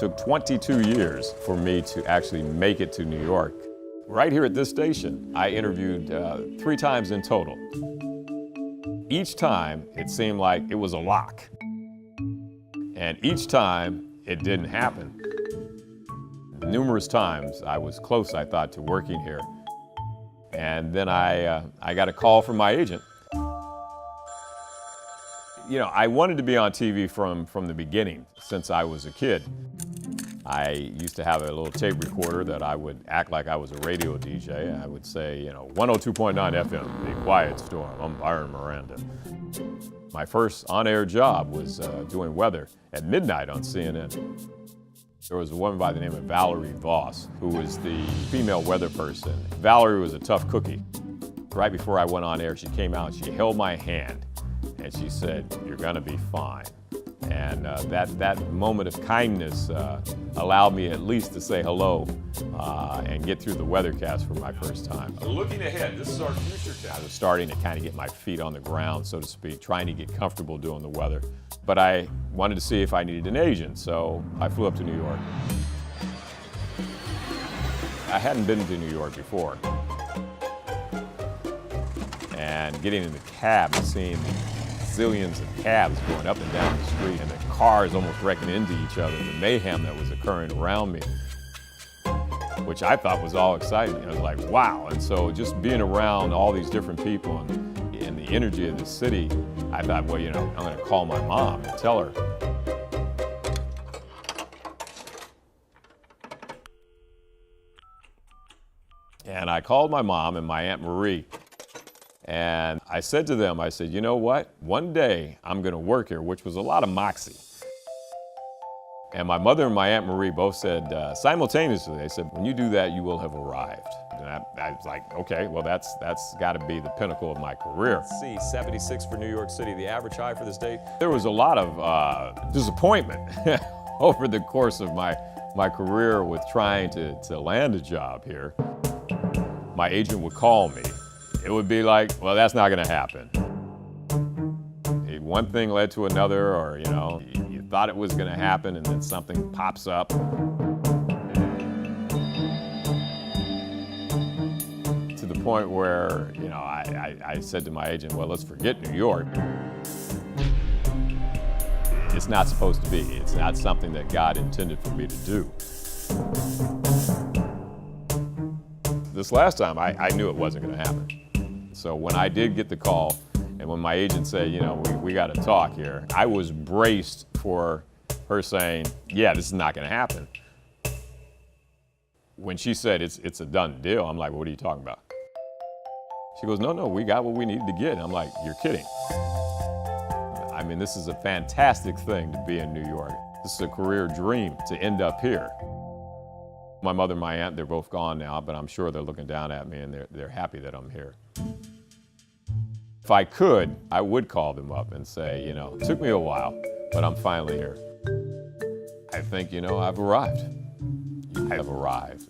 took 22 years for me to actually make it to New York. Right here at this station, I interviewed 3 times in total. Each time, it seemed like it was a lock. And each time, it didn't happen. Numerous times, I was close, I thought, to working here. And then I got a call from my agent. You know, I wanted to be on TV from the beginning, since I was a kid. I used to have a little tape recorder that I would act like I was a radio DJ. I would say, you know, 102.9 FM, The Quiet Storm. I'm Byron, Miranda. My first on-air job was doing weather at midnight on CNN. There was a woman by the name of Valerie Voss, who was the female weather person. Valerie was a tough cookie. Right before I went on air, she came out, she held my hand, and she said, "You're gonna be fine." And that moment of kindness allowed me at least to say hello and get through the weathercast for my first time. Looking ahead, this is our future cast. I was starting to kind of get my feet on the ground, so to speak, trying to get comfortable doing the weather. But I wanted to see if I needed an agent, so I flew up to New York. I hadn't been to New York before. And getting in the cab and seeing zillions of cabs going up and down the street and the cars almost wrecking into each other, the mayhem that was occurring around me, which I thought was all exciting. I was like, wow. And so just being around all these different people and the energy of the city, I thought, well, you know, I'm going to call my mom and tell her. And I called my mom and my Aunt Marie. And I said to them, I said, you know what? One day I'm going to work here, which was a lot of moxie. And my mother and my Aunt Marie both said simultaneously, they said, when you do that, you will have arrived. And I was like, okay, well, that's got to be the pinnacle of my career. Let's see, 76 for New York City, the average high for the state. There was a lot of disappointment over the course of my career with trying to land a job here. My agent would call me. It would be like, well, that's not going to happen. One thing led to another, or, you know, you thought it was going to happen, and then something pops up. To the point where, you know, I said to my agent, well, let's forget New York. It's not supposed to be. It's not something that God intended for me to do. This last time, I knew it wasn't going to happen. So when I did get the call, and when my agent said, you know, we got to talk here, I was braced for her saying, yeah, this is not going to happen. When she said it's a done deal, I'm like, what are you talking about? She goes, no, we got what we needed to get. And I'm like, you're kidding. I mean, this is a fantastic thing to be in New York. This is a career dream to end up here. My mother and my aunt, they're both gone now, but I'm sure they're looking down at me and they're happy that I'm here. If I could, I would call them up and say, you know, it took me a while, but I'm finally here. I think, you know, I've arrived. I have arrived.